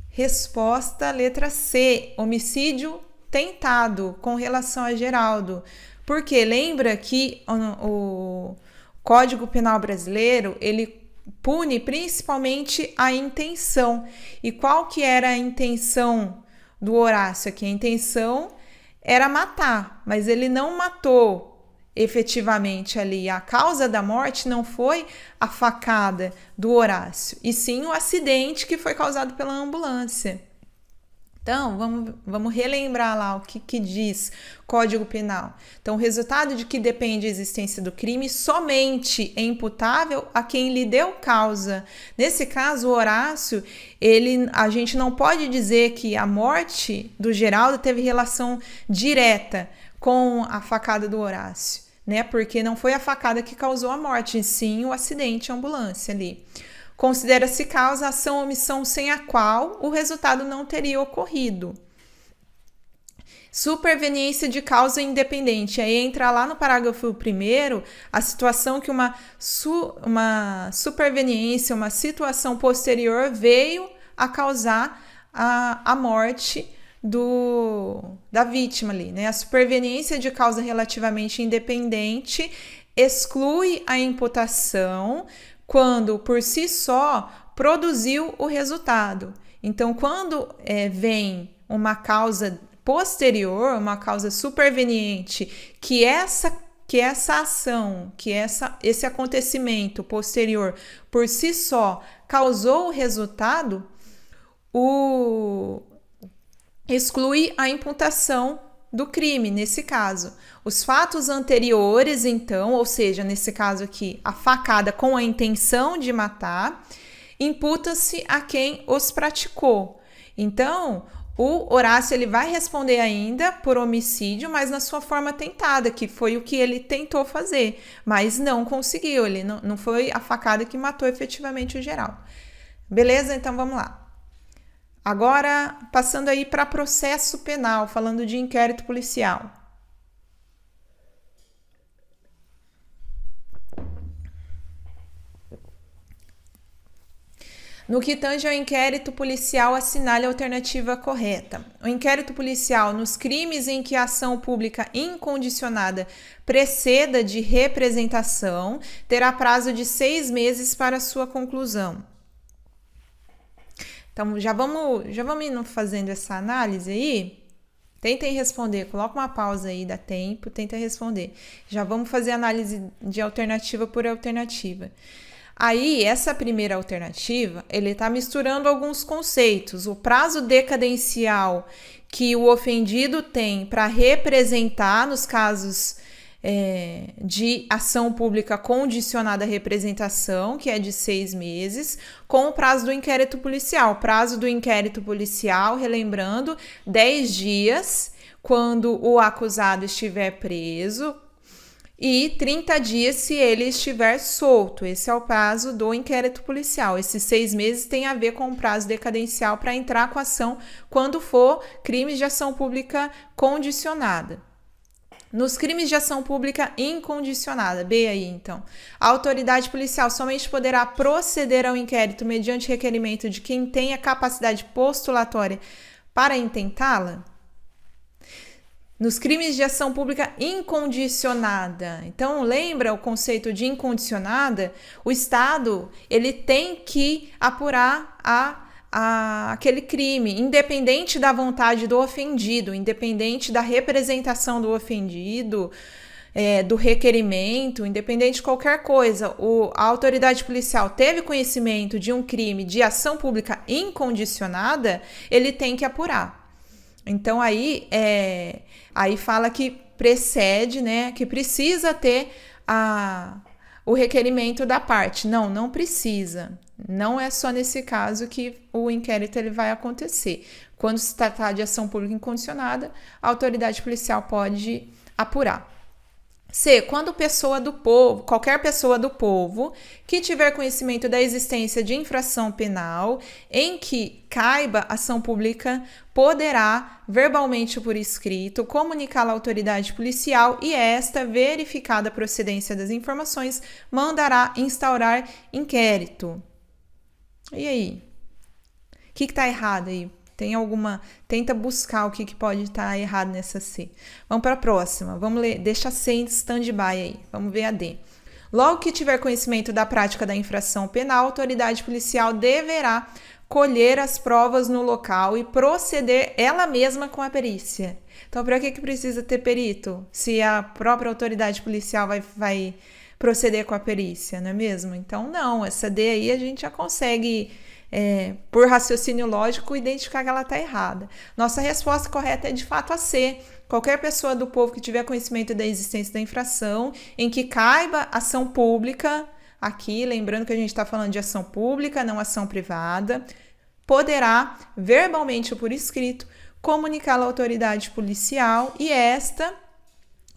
Resposta letra C, homicídio tentado com relação a Geraldo. Porque lembra que o Código Penal brasileiro, ele pune principalmente a intenção. E qual que era a intenção do Horácio aqui? A intenção era matar, mas ele não matou efetivamente ali. A causa da morte não foi a facada do Horácio, e sim o acidente que foi causado pela ambulância. Então, vamos relembrar lá o que diz Código Penal. Então, o resultado de que depende a existência do crime somente é imputável a quem lhe deu causa. Nesse caso, o Horácio, a gente não pode dizer que a morte do Geraldo teve relação direta com a facada do Horácio, né? Porque não foi a facada que causou a morte, e sim o acidente, a ambulância ali. Considera-se causa ação ou omissão sem a qual o resultado não teria ocorrido. Superveniência de causa independente. Aí entra lá no parágrafo 1º a situação que uma superveniência, uma situação posterior veio a causar a morte da vítima ali, né? A superveniência de causa relativamente independente exclui a imputação quando, por si só, produziu o resultado. Então, quando vem uma causa posterior, uma causa superveniente, que essa ação, esse acontecimento posterior, por si só, causou o resultado, exclui a imputação do crime, nesse caso. Os fatos anteriores, então, ou seja, nesse caso aqui, a facada com a intenção de matar, imputa-se a quem os praticou. Então, o Horácio ele vai responder ainda por homicídio, mas na sua forma tentada, que foi o que ele tentou fazer, mas não conseguiu, ele não foi a facada que matou efetivamente o Geraldo. Beleza? Então, vamos lá. Agora, passando aí para processo penal, falando de inquérito policial. No que tange ao inquérito policial, assinale a alternativa correta. O inquérito policial nos crimes em que a ação pública incondicionada preceda de representação terá prazo de 6 meses para sua conclusão. Então, já vamos indo fazendo essa análise aí. Tentem responder, coloca uma pausa aí, dá tempo, tenta responder. Já vamos fazer análise de alternativa por alternativa. Aí, essa primeira alternativa, ele está misturando alguns conceitos. O prazo decadencial que o ofendido tem para representar nos casos de ação pública condicionada à representação, que é de 6 meses, com o prazo do inquérito policial. O prazo do inquérito policial, relembrando, 10 dias, quando o acusado estiver preso, e 30 dias se ele estiver solto. Esse é o prazo do inquérito policial. Esses 6 meses tem a ver com o prazo decadencial para entrar com a ação quando for crimes de ação pública condicionada. Nos crimes de ação pública incondicionada, B aí então, a autoridade policial somente poderá proceder ao inquérito mediante requerimento de quem tenha capacidade postulatória para intentá-la. Nos crimes de ação pública incondicionada, então lembra o conceito de incondicionada? O Estado ele tem que apurar aquele crime, independente da vontade do ofendido, independente da representação do ofendido, do requerimento, independente de qualquer coisa, a autoridade policial teve conhecimento de um crime de ação pública incondicionada, ele tem que apurar. Então, aí fala que precede, né, que precisa ter o requerimento da parte. Não precisa. Não é só nesse caso que o inquérito ele vai acontecer. Quando se tratar de ação pública incondicionada, a autoridade policial pode apurar. C. Quando qualquer pessoa do povo que tiver conhecimento da existência de infração penal em que caiba ação pública poderá, verbalmente ou por escrito, comunicá-la à autoridade policial e esta, verificada a procedência das informações, mandará instaurar inquérito. E aí? O que está errado aí? Tem alguma... Tenta buscar o que pode estar errado nessa C. Vamos para a próxima. Vamos ler. Deixa a C em stand-by aí. Vamos ver a D. Logo que tiver conhecimento da prática da infração penal, a autoridade policial deverá colher as provas no local e proceder ela mesma com a perícia. Então, para que precisa ter perito? Se a própria autoridade policial vai proceder com a perícia, não é mesmo? Então, não. Essa D aí a gente já consegue por raciocínio lógico, identificar que ela está errada. Nossa resposta correta é de fato a C. Qualquer pessoa do povo que tiver conhecimento da existência da infração, em que caiba ação pública, aqui lembrando que a gente está falando de ação pública, não ação privada, poderá, verbalmente ou por escrito, comunicar à autoridade policial e esta,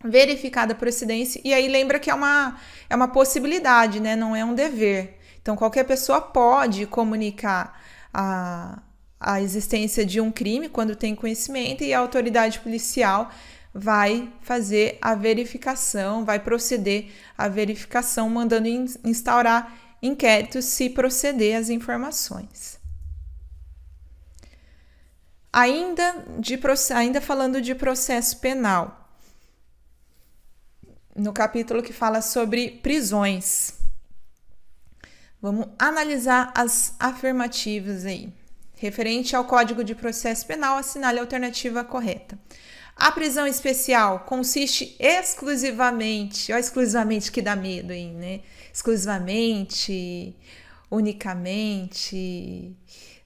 verificada a procedência, e aí lembra que é uma possibilidade, né? Não é um dever. Então, qualquer pessoa pode comunicar a existência de um crime quando tem conhecimento e a autoridade policial vai fazer a verificação, vai proceder à verificação, mandando instaurar inquéritos se proceder às informações. Ainda falando de processo penal, no capítulo que fala sobre prisões, vamos analisar as afirmativas aí. Referente ao Código de Processo Penal, assinale a alternativa correta. A prisão especial consiste exclusivamente, ó, exclusivamente que dá medo aí, né? Exclusivamente, unicamente,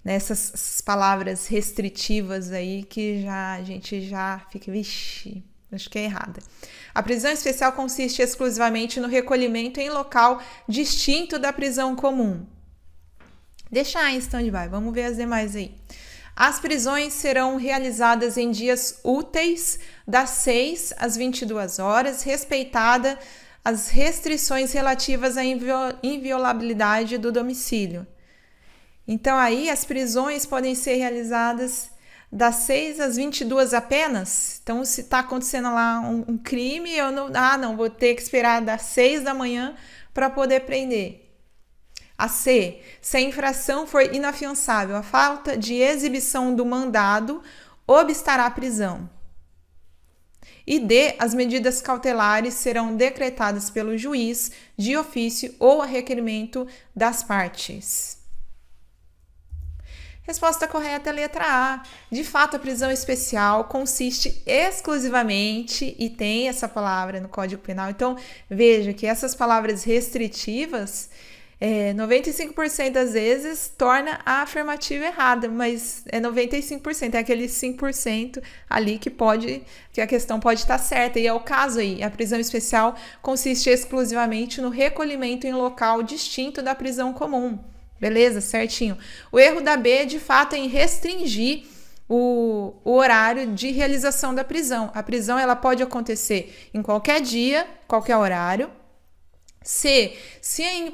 nessas palavras restritivas aí que a gente já fica, vixe, acho que é errada. A prisão especial consiste exclusivamente no recolhimento em local distinto da prisão comum. Deixa em stand-by, vamos ver as demais aí. As prisões serão realizadas em dias úteis, das 6 às 22 horas, respeitada as restrições relativas à inviolabilidade do domicílio. Então, aí, as prisões podem ser realizadas das 6 às 22 apenas. Então, se está acontecendo lá um crime, eu não vou ter que esperar das 6 da manhã para poder prender. A C, se a infração for inafiançável, a falta de exibição do mandado obstará a prisão. E D, as medidas cautelares serão decretadas pelo juiz de ofício ou a requerimento das partes. Resposta correta é a letra A. De fato, a prisão especial consiste exclusivamente, e tem essa palavra no Código Penal, então veja que essas palavras restritivas 95% das vezes torna a afirmativa errada, mas é 95%, é aquele 5% ali que a questão pode estar certa, e é o caso aí. A prisão especial consiste exclusivamente no recolhimento em local distinto da prisão comum. Beleza? Certinho. O erro da B, de fato, é em restringir o horário de realização da prisão. A prisão ela pode acontecer em qualquer dia, qualquer horário. Se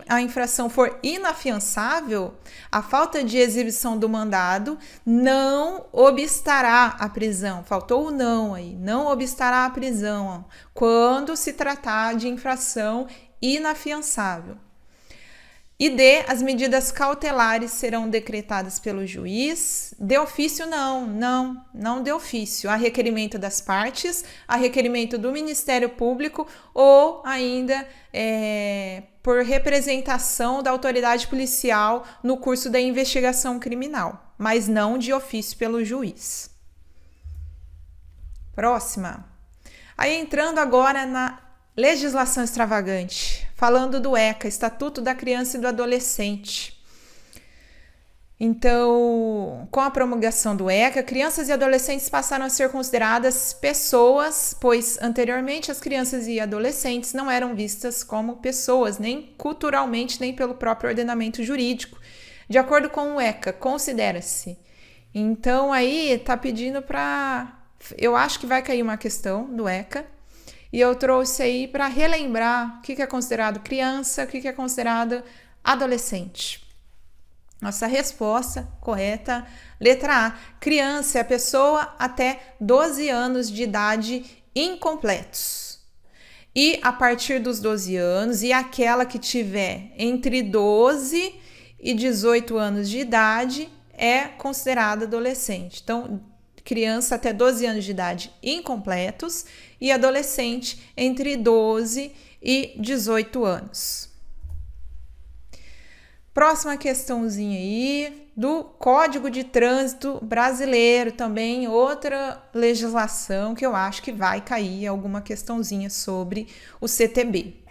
a infração for inafiançável, a falta de exibição do mandado não obstará a prisão. Faltou o não aí. Não obstará a prisão quando se tratar de infração inafiançável. E D, as medidas cautelares serão decretadas pelo juiz. De ofício, não de ofício. A requerimento das partes, a requerimento do Ministério Público ou ainda por representação da autoridade policial no curso da investigação criminal, mas não de ofício pelo juiz. Próxima. Aí entrando agora na legislação extravagante, falando do ECA, Estatuto da Criança e do Adolescente. Então, com a promulgação do ECA, crianças e adolescentes passaram a ser consideradas pessoas, pois anteriormente as crianças e adolescentes não eram vistas como pessoas, nem culturalmente, nem pelo próprio ordenamento jurídico. De acordo com o ECA, considera-se. Então, aí tá pedindo para... Eu acho que vai cair uma questão do ECA, e eu trouxe aí para relembrar o que é considerado criança, o que é considerado adolescente. Nossa resposta correta, letra A. Criança é a pessoa até 12 anos de idade incompletos. E a partir dos 12 anos, e aquela que tiver entre 12 e 18 anos de idade, é considerada adolescente. Então, criança até 12 anos de idade incompletos e adolescente entre 12 e 18 anos. Próxima questãozinha aí do Código de Trânsito Brasileiro, também outra legislação que eu acho que vai cair alguma questãozinha sobre o CTB.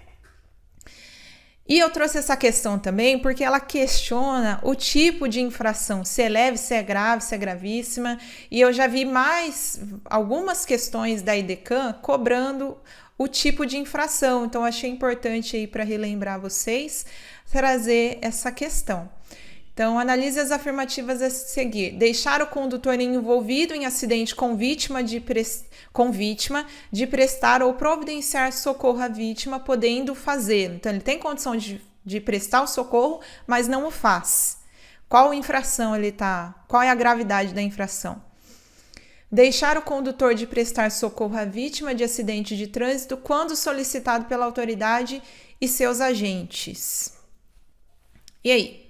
E eu trouxe essa questão também porque ela questiona o tipo de infração, se é leve, se é grave, se é gravíssima. E eu já vi mais algumas questões da IDECAM cobrando o tipo de infração. Então, achei importante aí para relembrar vocês trazer essa questão. Então, analise as afirmativas a seguir. Deixar o condutor envolvido em acidente com vítima de prestar ou providenciar socorro à vítima, podendo fazê-lo. Então, ele tem condição de prestar o socorro, mas não o faz. Qual infração ele está? Qual é a gravidade da infração? Deixar o condutor de prestar socorro à vítima de acidente de trânsito quando solicitado pela autoridade e seus agentes. E aí?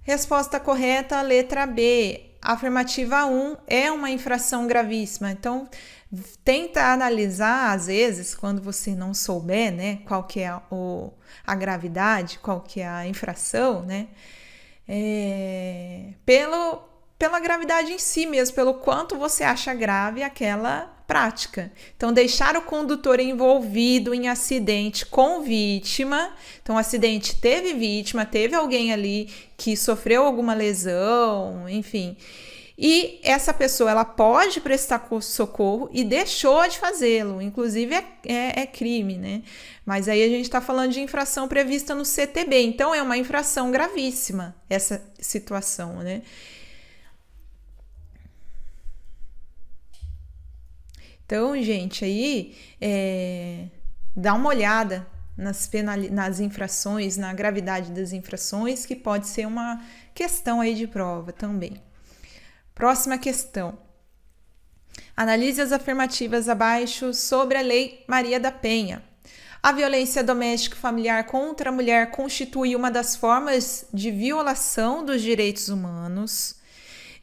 Resposta correta, letra B. Afirmativa 1 é uma infração gravíssima. Então, tenta analisar, às vezes, quando você não souber, né, qual que é a gravidade, qual que é a infração, né, pela gravidade em si mesmo, pelo quanto você acha grave aquela prática. Então, deixar o condutor envolvido em acidente com vítima. Então, o acidente teve vítima, teve alguém ali que sofreu alguma lesão, enfim. E essa pessoa, ela pode prestar socorro e deixou de fazê-lo. Inclusive, é crime, né? Mas aí a gente está falando de infração prevista no CTB. Então, é uma infração gravíssima essa situação, né? Então, gente, aí dá uma olhada nas infrações, na gravidade das infrações, que pode ser uma questão aí de prova também. Próxima questão. Analise as afirmativas abaixo sobre a Lei Maria da Penha. A violência doméstica e familiar contra a mulher constitui uma das formas de violação dos direitos humanos.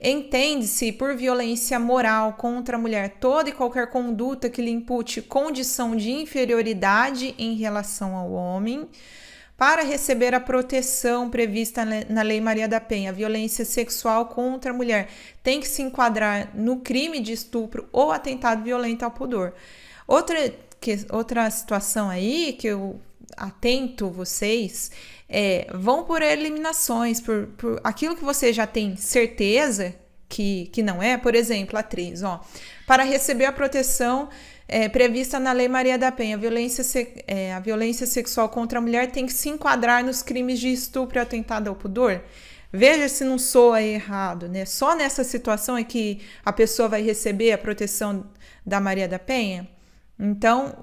Entende-se por violência moral contra a mulher toda e qualquer conduta que lhe impute condição de inferioridade em relação ao homem. Para receber a proteção prevista na Lei Maria da Penha, a violência sexual contra a mulher tem que se enquadrar no crime de estupro ou atentado violento ao pudor. Outra situação aí que eu atento vocês vão por eliminações, por aquilo que você já tem certeza que não é, por exemplo, a 3, para receber a proteção prevista na Lei Maria da Penha, a violência sexual contra a mulher tem que se enquadrar nos crimes de estupro e atentado ao pudor. Veja se não soa errado, né? Só nessa situação é que a pessoa vai receber a proteção da Maria da Penha. Então,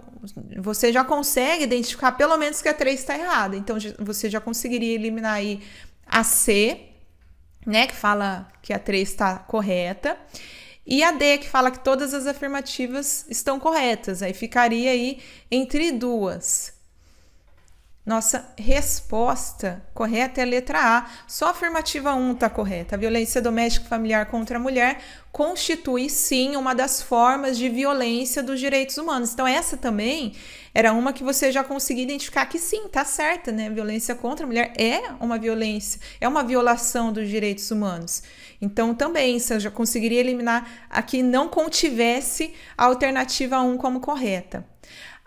você já consegue identificar pelo menos que a 3 está errada. Então, você já conseguiria eliminar aí a C, né, que fala que a 3 está correta, e a D, que fala que todas as afirmativas estão corretas. Aí ficaria aí entre duas. Nossa resposta correta é a letra A. Só a afirmativa 1 está correta. A violência doméstica e familiar contra a mulher constitui, sim, uma das formas de violência dos direitos humanos. Então, essa também era uma que você já conseguia identificar que sim, está certa, né? Violência contra a mulher é uma violência, é uma violação dos direitos humanos. Então, também, você já conseguiria eliminar a que não contivesse a alternativa 1 como correta.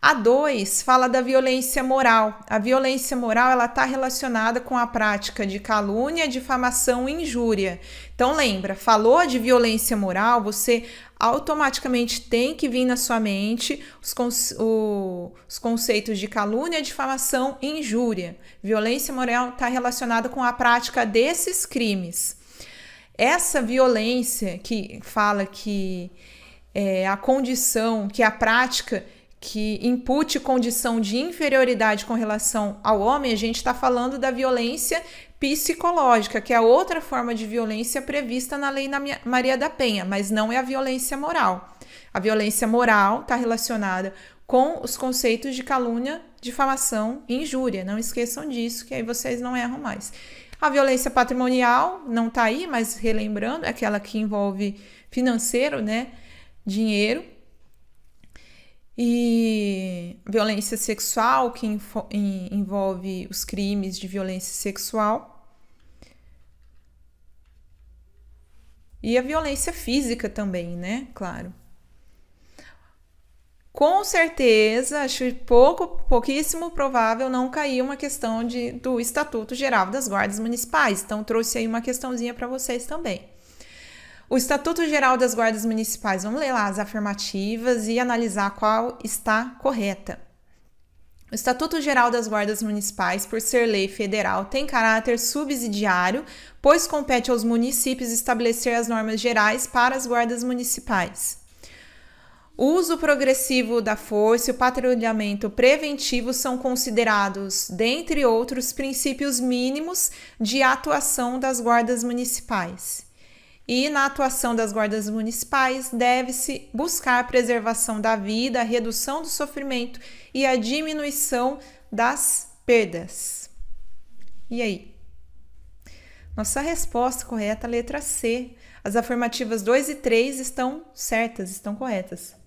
A 2 fala da violência moral. A violência moral ela está relacionada com a prática de calúnia, difamação e injúria. Então lembra, falou de violência moral, você automaticamente tem que vir na sua mente os conceitos de calúnia, difamação e injúria. Violência moral está relacionada com a prática desses crimes. Essa violência que fala que a condição, que a prática que impute condição de inferioridade com relação ao homem, a gente está falando da violência psicológica, que é outra forma de violência prevista na Lei Maria da Penha, mas não é a violência moral. A violência moral está relacionada com os conceitos de calúnia, difamação e injúria. Não esqueçam disso, que aí vocês não erram mais. A violência patrimonial não está aí, mas relembrando, é aquela que envolve financeiro, né? Dinheiro. E violência sexual, que envolve os crimes de violência sexual. E a violência física também, né? Claro. com certeza, acho pouquíssimo provável não cair uma questão do Estatuto Geral das Guardas Municipais. Então, trouxe aí uma questãozinha para vocês também. O Estatuto Geral das Guardas Municipais, vamos ler lá as afirmativas e analisar qual está correta. O Estatuto Geral das Guardas Municipais, por ser lei federal, tem caráter subsidiário, pois compete aos municípios estabelecer as normas gerais para as guardas municipais. O uso progressivo da força e o patrulhamento preventivo são considerados, dentre outros, princípios mínimos de atuação das guardas municipais. E na atuação das guardas municipais deve-se buscar a preservação da vida, a redução do sofrimento e a diminuição das perdas. E aí? Nossa resposta correta, a letra C. As afirmativas 2 e 3 estão certas, estão corretas.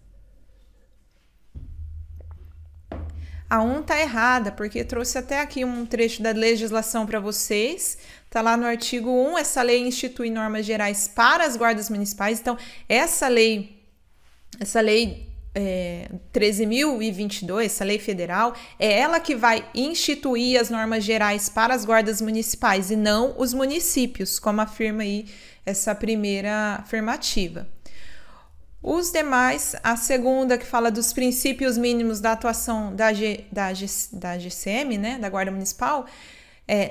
A 1 está errada, porque trouxe até aqui um trecho da legislação para vocês. Está lá no artigo 1, essa lei institui normas gerais para as guardas municipais. Então, essa lei 13.022, essa lei federal, é ela que vai instituir as normas gerais para as guardas municipais e não os municípios, como afirma aí essa primeira afirmativa. Os demais, a segunda que fala dos princípios mínimos da atuação da GCM, né, da Guarda Municipal,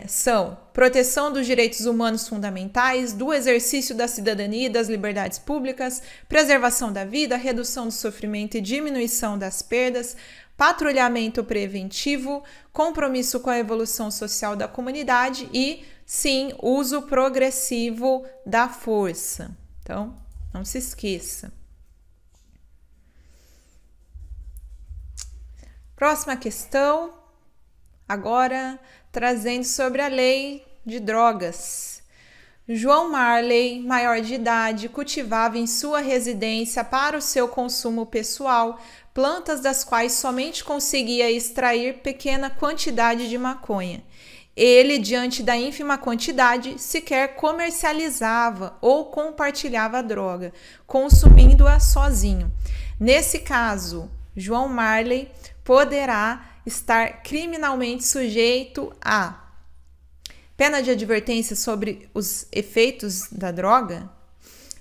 são proteção dos direitos humanos fundamentais, do exercício da cidadania e das liberdades públicas, preservação da vida, redução do sofrimento e diminuição das perdas, patrulhamento preventivo, compromisso com a evolução social da comunidade e, sim, uso progressivo da força. Então, não se esqueça. Próxima questão, agora trazendo sobre a lei de drogas. João Marley, maior de idade, cultivava em sua residência para o seu consumo pessoal plantas das quais somente conseguia extrair pequena quantidade de maconha. Ele, diante da ínfima quantidade, sequer comercializava ou compartilhava a droga, consumindo-a sozinho. Nesse caso, João Marley poderá estar criminalmente sujeito a pena de advertência sobre os efeitos da droga,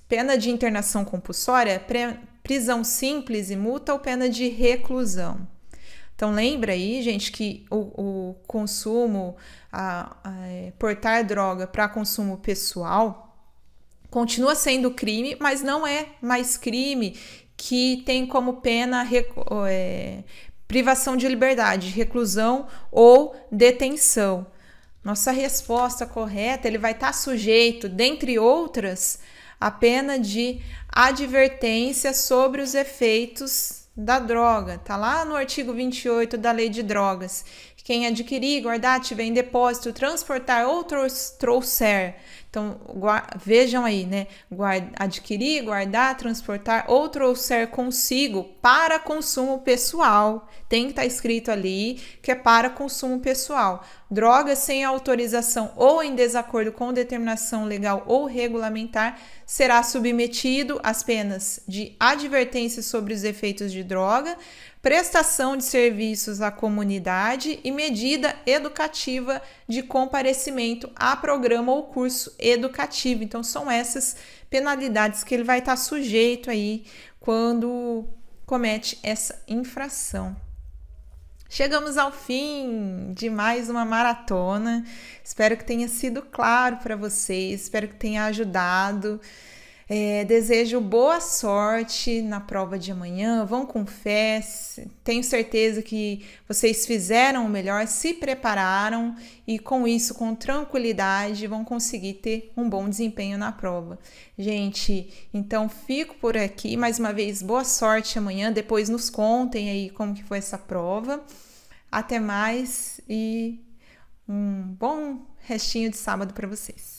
pena de internação compulsória, prisão simples e multa ou pena de reclusão. Então, lembra aí, gente, que o consumo, portar droga para consumo pessoal continua sendo crime, mas não é mais crime que tem como pena privação de liberdade, reclusão ou detenção. Nossa resposta correta, ele vai estar sujeito, dentre outras, a pena de advertência sobre os efeitos da droga. Está lá no artigo 28 da Lei de Drogas. Quem adquirir, guardar, tiver em depósito, transportar ou trouxer. Então, vejam aí, né? Adquirir, guardar, transportar ou trouxer consigo para consumo pessoal. Tem que estar escrito ali que é para consumo pessoal. Drogas sem autorização ou em desacordo com determinação legal ou regulamentar será submetido às penas de advertência sobre os efeitos de droga, prestação de serviços à comunidade e medida educativa de comparecimento a programa ou curso educativo. Então, são essas penalidades que ele vai estar sujeito aí quando comete essa infração. Chegamos ao fim de mais uma maratona. Espero que tenha sido claro para vocês, espero que tenha ajudado. Desejo boa sorte na prova de amanhã, vão com fé, tenho certeza que vocês fizeram o melhor, se prepararam e com isso, com tranquilidade, vão conseguir ter um bom desempenho na prova. Gente, então fico por aqui, mais uma vez, boa sorte amanhã, depois nos contem aí como que foi essa prova. Até mais e um bom restinho de sábado para vocês.